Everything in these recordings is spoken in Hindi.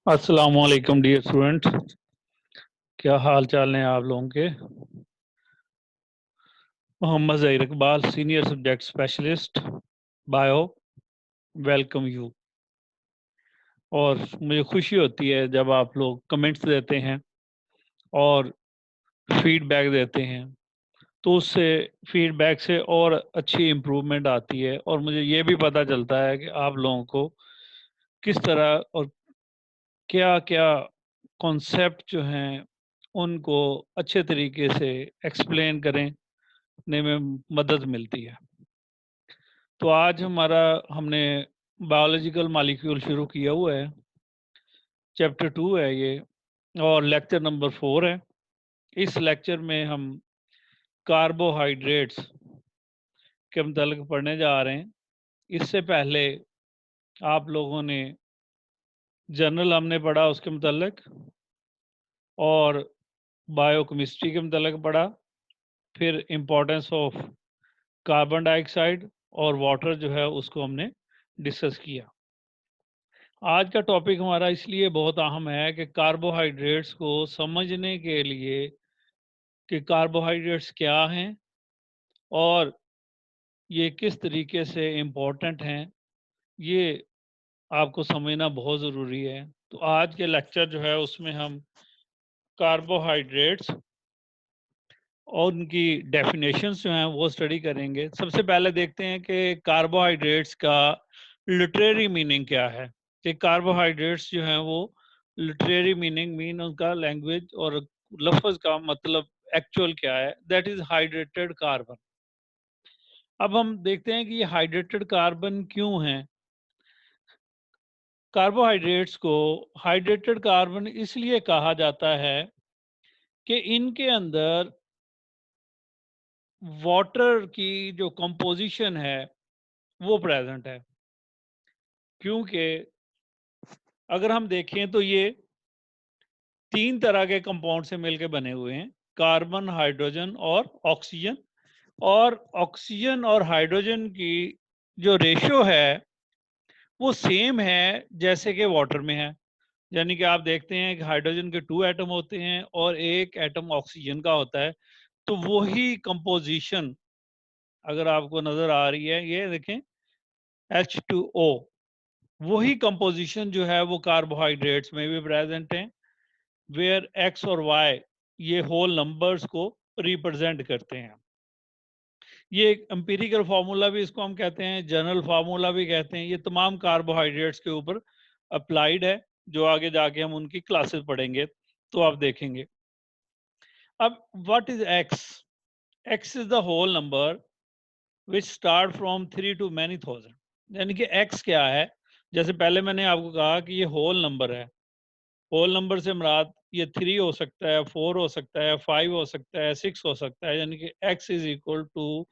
अस्सलाम वालेकुम डियर स्टूडेंट। क्या हाल चाल हैं आप लोगों के। Mohammad Zaheer Iqbal, senior subject specialist bio, welcome you. और मुझे खुशी होती है जब आप लोग कमेंट्स देते हैं और फीडबैक देते हैं, तो उससे फीडबैक से और अच्छी इम्प्रूवमेंट आती है और मुझे ये भी पता चलता है कि आप लोगों को किस तरह और क्या क्या कॉन्सेप्ट जो हैं उनको अच्छे तरीके से एक्सप्लेन करने में मदद मिलती है। तो आज हमने बायोलॉजिकल मॉलिक्यूल शुरू किया हुआ है। चैप्टर 2 है ये और लेक्चर नंबर 4 है। इस लेक्चर में हम कार्बोहाइड्रेट्स के मतलब पढ़ने जा रहे हैं। इससे पहले आप लोगों ने जनरल हमने पढ़ा उसके मतलब, और बायोकेमिस्ट्री के मतलब पढ़ा। फिर इम्पोर्टेंस ऑफ कार्बन डाइऑक्साइड और वाटर जो है उसको हमने डिस्कस किया। आज का टॉपिक हमारा इसलिए बहुत अहम है कि कार्बोहाइड्रेट्स को समझने के लिए कि कार्बोहाइड्रेट्स क्या हैं और ये किस तरीके से इम्पोर्टेंट हैं, ये आपको समझना बहुत ज़रूरी है। तो आज के लेक्चर जो है उसमें हम कार्बोहाइड्रेट्स और उनकी डेफिनेशंस जो हैं वो स्टडी करेंगे। सबसे पहले देखते हैं कि कार्बोहाइड्रेट्स का लिटरेरी मीनिंग क्या है, कि कार्बोहाइड्रेट्स जो हैं वो लिटरेरी मीनिंग मीन उनका लैंग्वेज और लफ्ज़ का मतलब एक्चुअल क्या है, दैट इज़ हाइड्रेटेड कार्बन। अब हम देखते हैं कि ये हाइड्रेटेड कार्बन क्यों हैं। कार्बोहाइड्रेट्स को हाइड्रेटेड कार्बन इसलिए कहा जाता है कि इनके अंदर वाटर की जो कंपोजिशन है वो प्रेजेंट है। क्योंकि अगर हम देखें तो ये 3 तरह के कंपाउंड से मिलकर बने हुए हैं, कार्बन, हाइड्रोजन और ऑक्सीजन। और ऑक्सीजन और हाइड्रोजन की जो रेशो है वो सेम है जैसे कि वाटर में है। यानी कि आप देखते हैं कि हाइड्रोजन के 2 एटम होते हैं और एक एटम ऑक्सीजन का होता है। तो वही कंपोजिशन अगर आपको नजर आ रही है, ये देखें H2O, वही कंपोजिशन जो है वो कार्बोहाइड्रेट्स में भी प्रेजेंट है, वेयर एक्स और वाई ये होल नंबर्स को रिप्रेजेंट करते हैं। ये एक एम्पिरिकल फार्मूला भी इसको हम कहते हैं, जनरल फार्मूला भी कहते हैं। ये तमाम कार्बोहाइड्रेट्स के ऊपर अप्लाइड है, जो आगे जाके हम उनकी क्लासेस पढ़ेंगे तो आप देखेंगे। अब what is X? X is the whole number which start from 3 to many thousand. यानी कि एक्स क्या है, जैसे पहले मैंने आपको कहा कि ये होल नंबर है। होल नंबर से मुराद ये 3 हो सकता है, 4 हो सकता है, 5 हो सकता है, 6 हो सकता है। यानी कि x इज इक्वल टू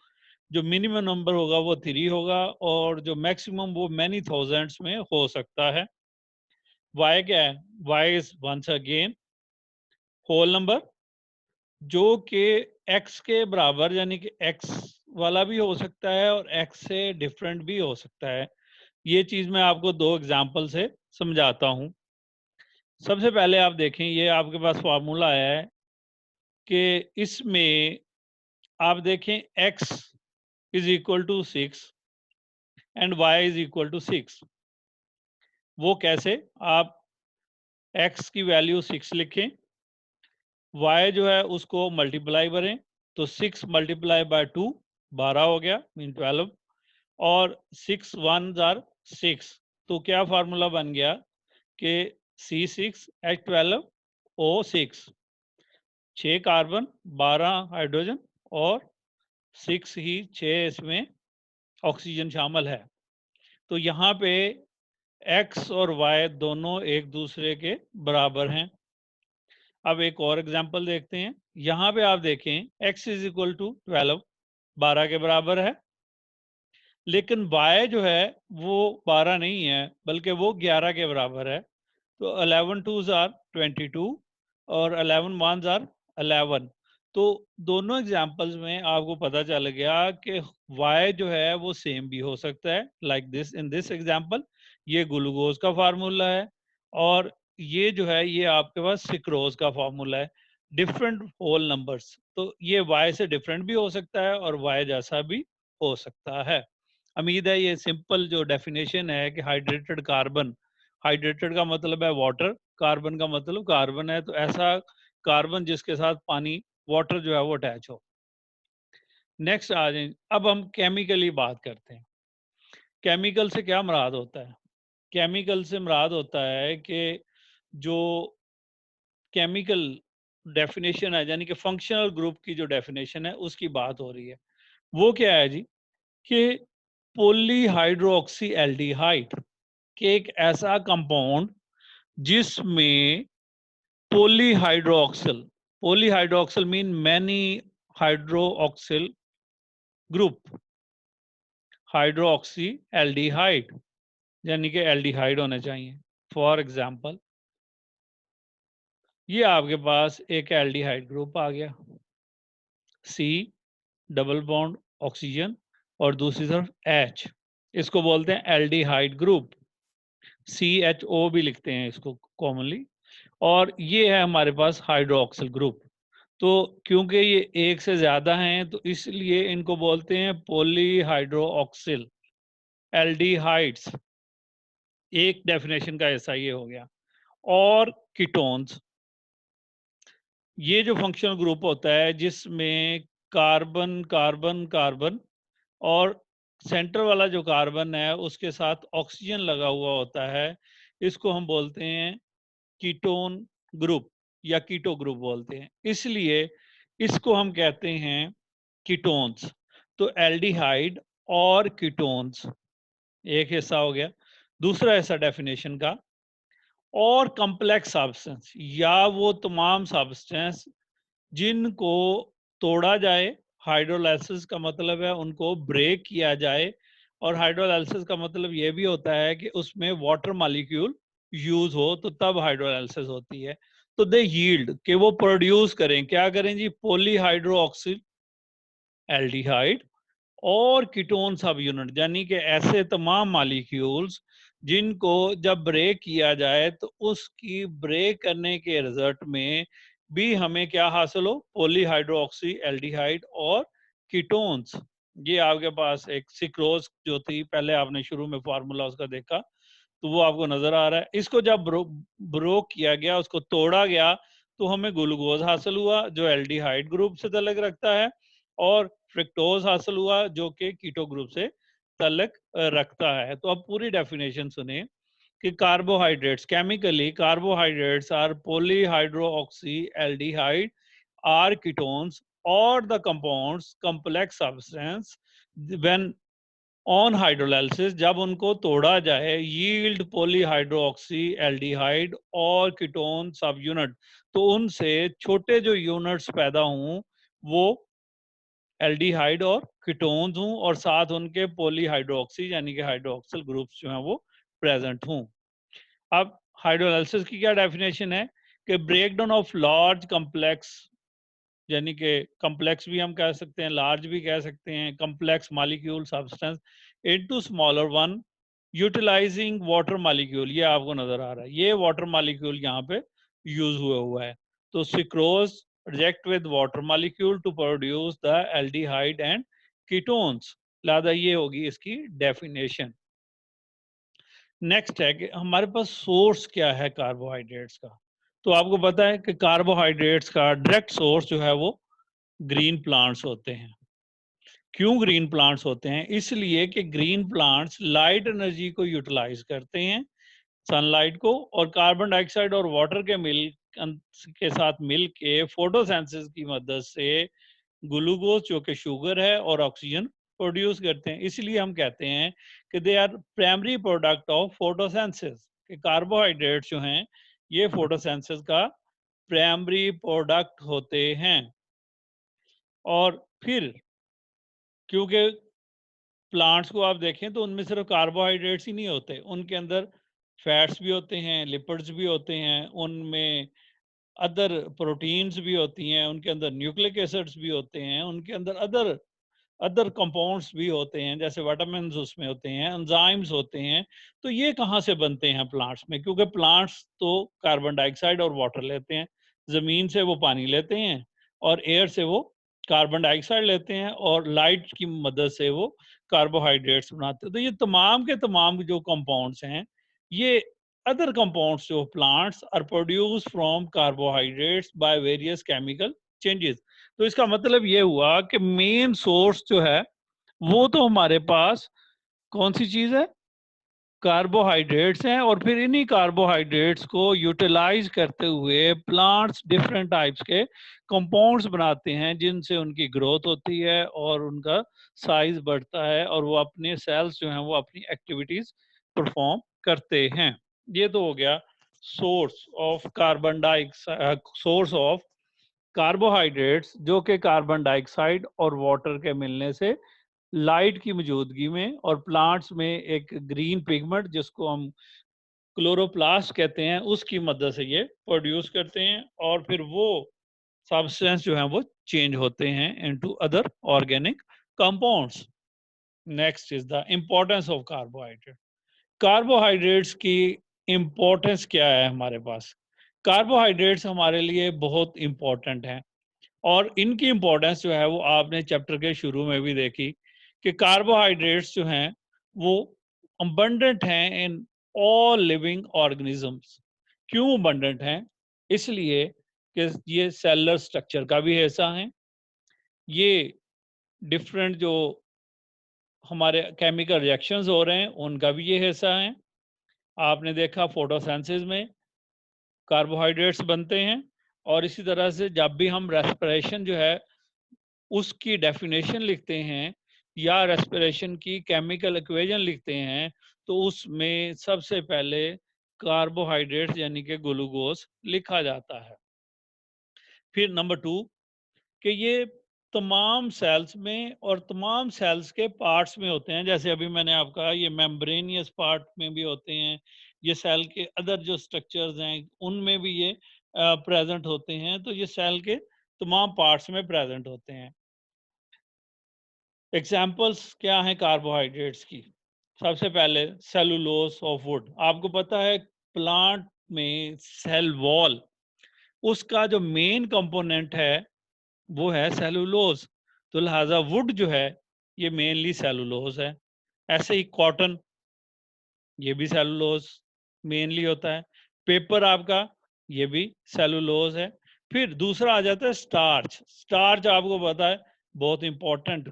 जो मिनिमम नंबर होगा वो 3 होगा और जो मैक्सिमम वो मैनी थाउजेंड्स में हो सकता है। y क्या है? y is once again whole number जो कि x के बराबर, यानी कि x वाला भी हो सकता है और x से डिफरेंट भी हो सकता है। ये चीज मैं आपको 2 एग्जांपल से समझाता हूं। सबसे पहले आप देखें, ये आपके पास फार्मूला है कि इसमें आप देखें x is equal to 6 and y is equal to 6। वो कैसे? आप x की वैल्यू 6 लिखें, y जो है उसको मल्टीप्लाई करें, तो 6 मल्टीप्लाई बाय 2 12 हो गया, मीन 12। और 6 1 जार 6, तो क्या फार्मूला बन गया कि C6H12O6, 6 कार्बन 12 हाइड्रोजन और 6 ही 6 इसमें ऑक्सीजन शामिल है। तो यहाँ पे x और y दोनों एक दूसरे के बराबर हैं। अब एक और एग्जांपल देखते हैं। यहाँ पे आप देखें x इज इक्वल टू 12, 12 के बराबर है, लेकिन y जो है वो 12 नहीं है बल्कि वो 11 के बराबर है। तो 11 2s आर 22 और 11 1s आर 11। तो दोनों एग्जांपल्स में आपको पता चल गया कि y जो है वो सेम भी हो सकता है, like this in this example ये ग्लूकोज का फार्मूला है और ये जो है ये आपके पास सिक्रोज का फॉर्मूला है, डिफरेंट होल नंबर्स। तो ये वाई से डिफरेंट भी हो सकता है और वाई जैसा भी हो सकता है। उम्मीद है ये सिंपल जो डेफिनेशन है कि हाइड्रेटेड कार्बन, हाइड्रेटेड का मतलब है वाटर, कार्बन का मतलब कार्बन है, तो ऐसा कार्बन जिसके साथ पानी वाटर जो है वो अटैच हो। नेक्स्ट आ जाए, अब हम केमिकली बात करते हैं। केमिकल से क्या मुराद होता है? केमिकल से मुराद होता है कि जो केमिकल डेफिनेशन है, यानी कि फंक्शनल ग्रुप की जो डेफिनेशन है उसकी बात हो रही है। वो क्या है जी? कि पॉलीहाइड्रोक्सी एल्डिहाइड के एक ऐसा कंपाउंड जिसमें polyhydroxyl, polyhydroxyl mean many hydroxyl group, hydroxy aldehyde यानी कि एल्डिहाइड होने चाहिए। फॉर एग्जांपल ये आपके पास एक एल्डिहाइड ग्रुप आ गया, सी डबल बॉन्ड ऑक्सीजन और दूसरी तरफ एच, इसको बोलते हैं एल्डिहाइड ग्रुप, CHO भी लिखते हैं इसको कॉमनली। और ये है हमारे पास हाइड्रोक्सिल ग्रुप। तो क्योंकि ये एक से ज्यादा हैं तो इसलिए इनको बोलते हैं पॉलीहाइड्रोक्सिल एल्डिहाइड्स। एक डेफिनेशन का ऐसा ये हो गया। और कीटोन्स, ये जो फंक्शनल ग्रुप होता है जिसमें कार्बन कार्बन कार्बन और सेंटर वाला जो कार्बन है उसके साथ ऑक्सीजन लगा हुआ होता है, इसको हम बोलते हैं कीटोन ग्रुप या कीटो ग्रुप बोलते हैं, इसलिए इसको हम कहते हैं कीटोन्स। तो एल्डिहाइड और कीटोन्स एक हिस्सा हो गया। दूसरा हिस्सा डेफिनेशन का, और कॉम्प्लेक्स सब्सटेंस या वो तमाम सब्सटेंस जिनको तोड़ा जाए, हाइड्रोलाइसिस का मतलब है उनको ब्रेक किया जाए, और हाइड्रोलाइसिस का मतलब ये भी होता है कि उसमें वाटर मॉलिक्यूल यूज हो तो तब हाइड्रोलाइसिस होती है। तो दे यील्ड कि वो प्रोड्यूस करें, क्या करें जी? पॉलीहाइड्रोक्सी एल्डिहाइड और कीटोन सब यूनिट, यानी कि ऐसे तमाम मॉलिक्यूल्स जिनको जब ब्रेक किया जाए तो उसकी ब्रेक करने के रिजल्ट में भी हमें क्या हासिल हो? पॉलीहाइड्रोक्सी एल्डिहाइड और कीटोन्स। ये आपके पास एक सिक्रोज जो थी, पहले आपने शुरू में फार्मूला उसका देखा तो वो आपको नजर आ रहा है। इसको जब ब्रोक किया गया, उसको तोड़ा गया, तो हमें ग्लूकोज हासिल हुआ जो एल्डिहाइड ग्रुप से तल्लक रखता है, और फ्रिक्टोज हासिल हुआ जो कि कीटो ग्रुप से तल्लक रखता है। तो अब पूरी डेफिनेशन सुने कि carbohydrates, chemically carbohydrates are polyhydroxy aldehyde are ketones और the compounds complex substance when on hydrolysis, जब उनको तोड़ा जाए, यील्ड पॉलीहाइड्रोक्सी एल्डिहाइड और कीटोन सब यूनिट, तो उनसे छोटे जो यूनिट्स पैदा हों वो एल्डिहाइड और कीटोन्स हों, और साथ उनके पॉलीहाइड्रोक्सी यानी कि हाइड्रोक्सिल ग्रुप्स जो हैं वो प्रेजेंट हों। अब हाइड्रोलाइसिस की क्या डेफिनेशन है? कि ब्रेकडाउन ऑफ लार्ज कम्प्लेक्स, यानी कि कम्प्लेक्स भी हम कह सकते हैं, लार्ज भी कह सकते हैं, complex molecule substance into smaller one utilising water molecule. ये आपको नजर आ रहा है, ये वाटर मॉलिक्यूल यहाँ पे यूज हुआ है। तो sucrose react with water molecule to produce the aldehyde and ketones. लिहाजा ये होगी इसकी डेफिनेशन। नेक्स्ट है कि हमारे पास सोर्स क्या है कार्बोहाइड्रेट्स का। तो आपको पता है कि कार्बोहाइड्रेट्स का डायरेक्ट सोर्स जो है वो ग्रीन प्लांट्स होते हैं। क्यों ग्रीन प्लांट्स होते हैं? इसलिए कि ग्रीन प्लांट्स लाइट एनर्जी को यूटिलाइज करते हैं, सनलाइट को, और कार्बन डाइऑक्साइड और वाटर के के साथ मिल के फोटोसिंथेसिस की मदद से ग्लूकोज जो कि शुगर है और ऑक्सीजन प्रोड्यूस करते हैं। इसलिए हम कहते हैं कि they are primary product of photosynthesis, कि कार्बोहाइड्रेट्स जो हैं ये फोटोसिंथेसिस का प्राइमरी प्रोडक्ट होते हैं। और फिर क्योंकि प्लांट्स को आप देखें तो उनमें सिर्फ कार्बोहाइड्रेट्स ही नहीं होते, उनके अंदर फैट्स भी होते हैं, लिपिड्स भी होते हैं, उनमें अदर प्रोटीन्स भी होती हैं, उनके अंदर न्यूक्लिक एसिड्स भी होते हैं, उनके अंदर अदर अदर कंपाउंड्स भी होते हैं, जैसे विटामिन्स उसमें होते हैं, एंजाइम्स होते हैं। तो ये कहाँ से बनते हैं प्लांट्स में? क्योंकि प्लांट्स तो कार्बन डाइऑक्साइड और वाटर लेते हैं, ज़मीन से वो पानी लेते हैं और एयर से वो कार्बन डाइऑक्साइड लेते हैं और लाइट की मदद से वो कार्बोहाइड्रेट्स बनाते हैं। तो ये तमाम के तमाम जो कंपाउंड्स हैं, ये अदर कंपाउंड्स जो plants are produce from carbohydrates by various chemical changes. तो इसका मतलब ये हुआ कि मेन सोर्स जो है वो तो हमारे पास कौन सी चीज है? कार्बोहाइड्रेट्स हैं, और फिर इन्हीं कार्बोहाइड्रेट्स को यूटिलाइज करते हुए प्लांट्स डिफरेंट टाइप्स के कंपाउंड्स बनाते हैं, जिनसे उनकी ग्रोथ होती है और उनका साइज बढ़ता है और वो अपने सेल्स जो हैं वो अपनी एक्टिविटीज परफॉर्म करते हैं। ये तो हो गया source of carbon dioxide, source of carbohydrates जो कि कार्बन डाइऑक्साइड और वाटर के मिलने से लाइट की मौजूदगी में और प्लांट्स में एक ग्रीन पिगमेंट जिसको हम क्लोरोप्लास्ट कहते हैं उसकी मदद से ये प्रोड्यूस करते हैं, और फिर वो सब्सटेंस जो है वो चेंज होते हैं into other organic compounds. Next is the importance of carbohydrate. Carbohydrates की इम्पोर्टेंस क्या है हमारे पास? कार्बोहाइड्रेट्स हमारे लिए बहुत इंपॉर्टेंट हैं, और इनकी इम्पोर्टेंस जो है वो आपने चैप्टर के शुरू में भी देखी कि कार्बोहाइड्रेट्स जो हैं वो अबंडेंट हैं इन ऑल लिविंग ऑर्गेनिजम्स। क्यों अबंडेंट हैं? इसलिए कि ये सेलुलर स्ट्रक्चर का भी हिस्सा है, ये डिफरेंट जो हमारे केमिकल रिएक्शंस हो रहे हैं उनका भी ये हिस्सा है। आपने देखा फोटोसिंथेसिस में कार्बोहाइड्रेट्स बनते हैं, और इसी तरह से जब भी हम रेस्पिरेशन जो है उसकी डेफिनेशन लिखते हैं या रेस्पिरेशन की केमिकल इक्वेशन लिखते हैं, तो उसमें सबसे पहले कार्बोहाइड्रेट्स यानी कि ग्लूकोज लिखा जाता है। फिर नंबर टू कि ये तमाम सेल्स में और तमाम सेल्स के पार्ट्स में होते हैं। जैसे अभी मैंने आपका ये मेम्ब्रेनियस पार्ट में भी होते हैं, ये सेल के अदर जो स्ट्रक्चर्स हैं उनमें भी ये प्रेजेंट होते हैं। तो ये सेल के तमाम पार्ट्स में प्रेजेंट होते हैं। एग्जाम्पल्स क्या हैं कार्बोहाइड्रेट्स की? सबसे पहले सेलुलोज ऑफ वुड। आपको पता है प्लांट में सेल वॉल, उसका जो मेन कंपोनेंट है वो है सेलुलोज। तो लिहाजा वुड जो है ये मेनली सेलुलोज है। ऐसे ही कॉटन, ये भी सेलुलोज मेनली होता है। पेपर आपका, ये भी सेलुलोज है। फिर दूसरा आ जाता है स्टार्च। स्टार्च आपको पता है बहुत इंपॉर्टेंट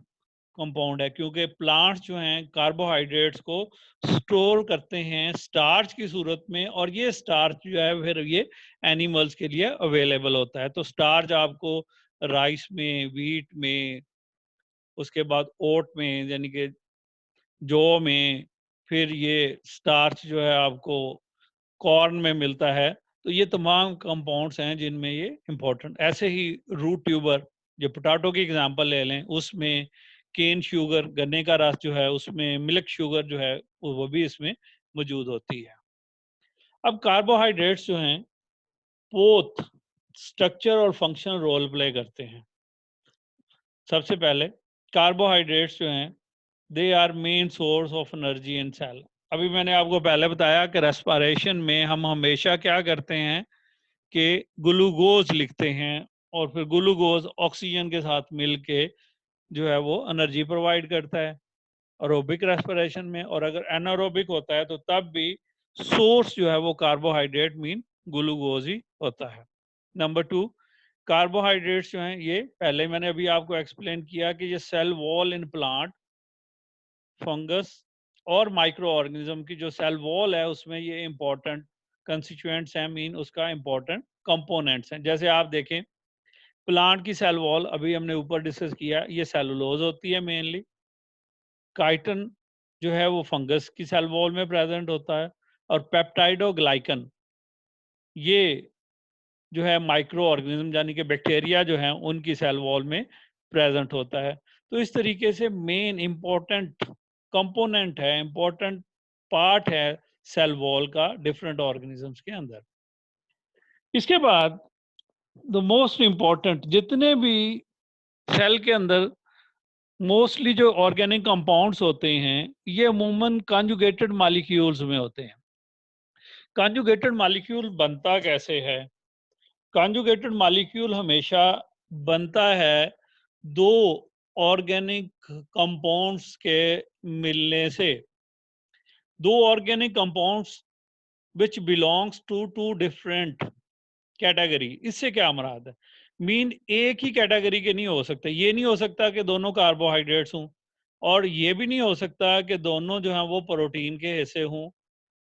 कंपाउंड है, क्योंकि प्लांट्स जो हैं कार्बोहाइड्रेट्स को स्टोर करते हैं स्टार्च की सूरत में, और ये स्टार्च जो है फिर ये एनिमल्स के लिए अवेलेबल होता है। तो स्टार्च आपको राइस में, व्हीट में, उसके बाद ओट में यानी कि जौ में, फिर ये स्टार्च जो है आपको कॉर्न में मिलता है। तो ये तमाम कंपाउंड्स हैं जिनमें ये इंपॉर्टेंट। ऐसे ही रूट ट्यूबर, जो पोटाटो की एग्जांपल ले लें, उसमें केन शुगर, गन्ने का रस जो है उसमें मिल्क शुगर जो है वो भी इसमें मौजूद होती है। अब कार्बोहाइड्रेट्स जो हैं बोथ स्ट्रक्चर और फंक्शनल रोल प्ले करते हैं। सबसे पहले कार्बोहाइड्रेट्स जो हैं they are main source of energy in cell. अभी मैंने आपको पहले बताया कि रेस्पिरेशन में हम हमेशा क्या करते हैं कि ग्लूकोज लिखते हैं, और फिर ग्लूकोज ऑक्सीजन के साथ मिलके जो है वो एनर्जी प्रोवाइड करता है एरोबिक रेस्पिरेशन में। और अगर एनारोबिक होता है तो तब भी सोर्स जो है वो कार्बोहाइड्रेट मीन ग्लूकोज ही होता है। नंबर टू, कार्बोहाइड्रेट्स जो हैं ये पहले मैंने अभी आपको एक्सप्लेन किया कि ये cell wall in plant, fungus और माइक्रो ऑर्गेनिज्म की जो सेल वॉल है उसमें ये इंपॉर्टेंट कंस्टिट्यूएंट्स हैं, मीन उसका इंपॉर्टेंट कंपोनेंट्स हैं। जैसे आप देखें प्लांट की सेल वॉल अभी हमने ऊपर डिस्कस किया, ये सेलुलोज होती है मेनली। काइटन जो है वो फंगस की सेल वॉल में प्रेजेंट होता है, और पेप्टाइडोग्लाइकन ये जो है माइक्रो ऑर्गेनिज्म यानी कि बैक्टीरिया जो है उनकी सेल वॉल में प्रेजेंट होता है। तो इस तरीके से मेन इंपॉर्टेंट कंपोनेंट है, इंपॉर्टेंट पार्ट है सेल वॉल का डिफरेंट ऑर्गेनिजम्स के अंदर। इसके बाद द मोस्ट इंपॉर्टेंट, जितने भी सेल के अंदर मोस्टली जो ऑर्गेनिक कंपाउंड्स होते हैं ये अमूमन कॉन्जुगेटेड मॉलिक्यूल्स में होते हैं। कॉन्जुगेटेड मॉलिक्यूल बनता कैसे है? कॉन्जुगेटेड मॉलिक्यूल हमेशा बनता है दो ऑर्गेनिक कंपाउंड्स के मिलने से। दो organic compounds which belongs to two different category. इससे क्या मुराद है? मीन एक ही कैटेगरी के नहीं हो सकते। ये नहीं हो सकता कि दोनों कार्बोहाइड्रेट्स हों, और ये भी नहीं हो सकता कि दोनों जो हैं वो प्रोटीन के हिस्से हों,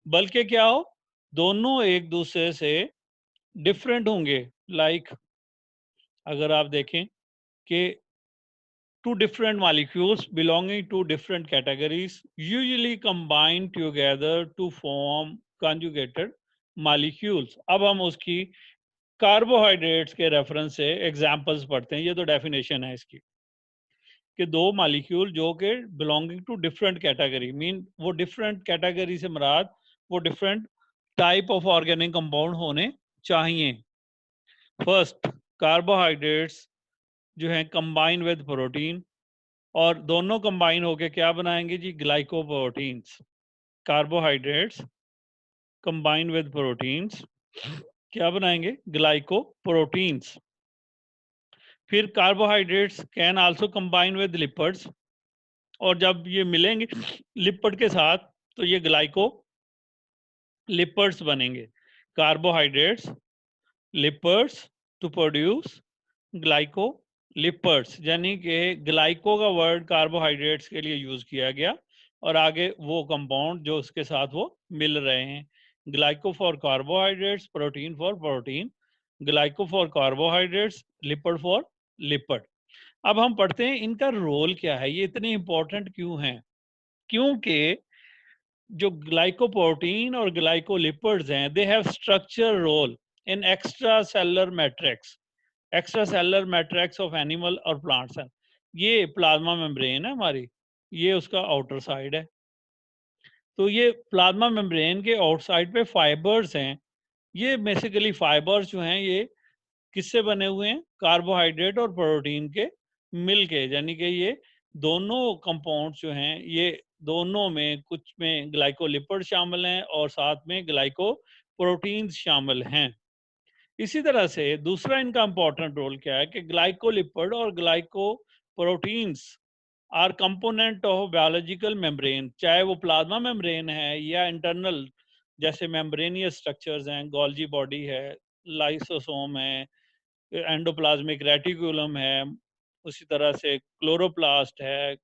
बल्कि क्या हो, दोनों एक दूसरे से डिफरेंट होंगे। लाइक अगर आप देखें कि two different molecules belonging to different categories usually combine together to form conjugated molecules। अब हम उसकी कार्बोहाइड्रेट्स के रेफरेंस से एग्जांपल्स पढ़ते हैं। ये तो डेफिनेशन है इसकी कि दो मॉलिक्यूल जो कि belonging to different category, mean वो डिफरेंट कैटेगरी से मुराद वो different type of organic compound होने चाहिए। फर्स्ट, कार्बोहाइड्रेट्स जो है कंबाइन विद प्रोटीन, और दोनों कंबाइन होके क्या बनाएंगे जी? Glycoproteins. Carbohydrates combine with proteins क्या बनाएंगे? ग्लाइकोप्रोटीन्स। फिर carbohydrates can also combine with lipids, और जब ये मिलेंगे लिपिड के साथ तो ये ग्लाइको लिपिड्स बनेंगे। Carbohydrates lipids to produce glycolipids, यानी कि ग्लाइको का वर्ड कार्बोहाइड्रेट्स के लिए यूज किया गया, और आगे वो कंपाउंड जो उसके साथ वो मिल रहे हैं। Glyco for carbohydrates, protein for protein, glyco for carbohydrates, lipid for lipid. अब हम पढ़ते हैं इनका रोल क्या है, ये इतने इंपॉर्टेंट क्यों हैं। क्योंकि जो ग्लाइकोप्रोटीन और ग्लाइकोलिपिड्स हैं, they have structure role in extra cellular matrix. Extra cellular matrix of animal और प्लांट्स हैं। ये प्लाज्मा मेम्ब्रेन है हमारी, ये उसका आउटर साइड है। तो ये प्लाज्मा मेम्ब्रेन के आउटसाइड पे फाइबर्स हैं। ये बेसिकली फाइबर्स जो हैं ये किससे बने हुए हैं? कार्बोहाइड्रेट और प्रोटीन के मिल के, यानी कि ये दोनों कंपाउंड्स जो हैं ये दोनों में कुछ में ग्लाइकोलिपिड शामिल हैं और साथ में ग्लाइको प्रोटीन्स शामिल हैं। इसी तरह से दूसरा इनका इंपॉर्टेंट रोल क्या है कि ग्लाइकोलिपिड और glyco proteins R component of biological membrane, चाहे वो प्लाज्मा मेम्ब्रेन है या इंटरनल जैसे मेम्ब्रेनियस स्ट्रक्चर्स हैं, गोल्जी बॉडी है, लाइसोसोम है, एंडोप्लाज्मिक रेटिकुलम है, उसी तरह से क्लोरोप्लास्ट है,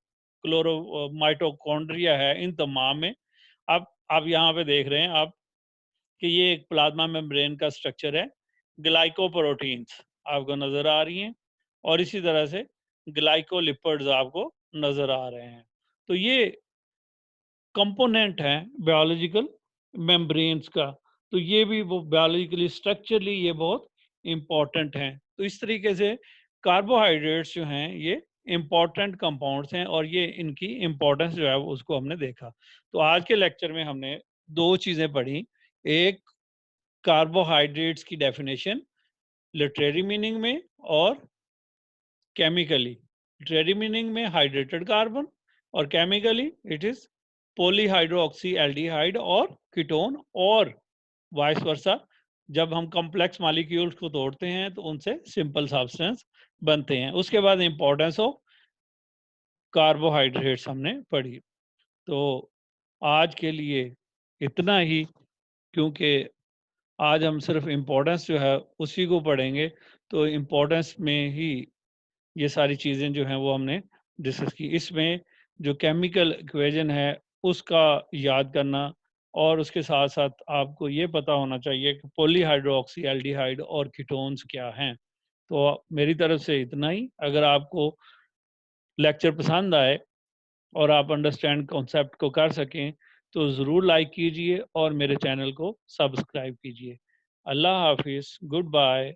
क्लोरो माइटोकॉन्ड्रिया है। इन तमाम में आप यहाँ पे देख रहे हैं आप कि ये एक प्लाज्मा मेम्ब्रेन का स्ट्रक्चर है। ग्लाइकोप्रोटीन्स आपको नजर आ रही हैं, और इसी तरह से ग्लाइकोलिपिड्स आपको नजर आ रहे हैं। तो ये कंपोनेंट है बायोलॉजिकल मेम्ब्रेन्स का। तो ये भी वो बायोलॉजिकली स्ट्रक्चरली ये बहुत इम्पॉर्टेंट हैं। तो इस तरीके से कार्बोहाइड्रेट्स जो हैं ये इम्पॉर्टेंट कंपाउंड्स हैं, और ये इनकी इम्पोर्टेंस जो है उसको हमने देखा। तो आज के लेक्चर में हमने दो चीज़ें पढ़ी। एक, कार्बोहाइड्रेट्स की डेफिनेशन लिटरेरी मीनिंग में और केमिकली। लिटरेरी मीनिंग में हाइड्रेटेड कार्बन, और chemically it is polyhydroxy aldehyde और कीटोन, और वाइस वर्सा। जब हम कॉम्प्लेक्स मॉलिक्यूल्स को तोड़ते हैं तो उनसे सिंपल सब्सटेंस बनते हैं। उसके बाद इंपॉर्टेंस ऑफ कार्बोहाइड्रेट्स हमने पढ़ी। तो आज के लिए इतना ही, क्योंकि आज हम सिर्फ इम्पोर्टेंस जो है उसी को पढ़ेंगे, तो इम्पोर्टेंस में ही ये सारी चीज़ें जो हैं वो हमने डिस्कस की। इसमें जो केमिकल इक्वेशन है उसका याद करना, और उसके साथ साथ आपको ये पता होना चाहिए कि पॉलीहाइड्रोक्सी एल्डिहाइड और कीटोन्स क्या हैं। तो मेरी तरफ से इतना ही। अगर आपको लेक्चर पसंद आए और आप अंडरस्टैंड कॉन्सेप्ट को कर सकें तो ज़रूर लाइक कीजिए और मेरे चैनल को सब्सक्राइब कीजिए। अल्लाह हाफिज़, गुड बाय।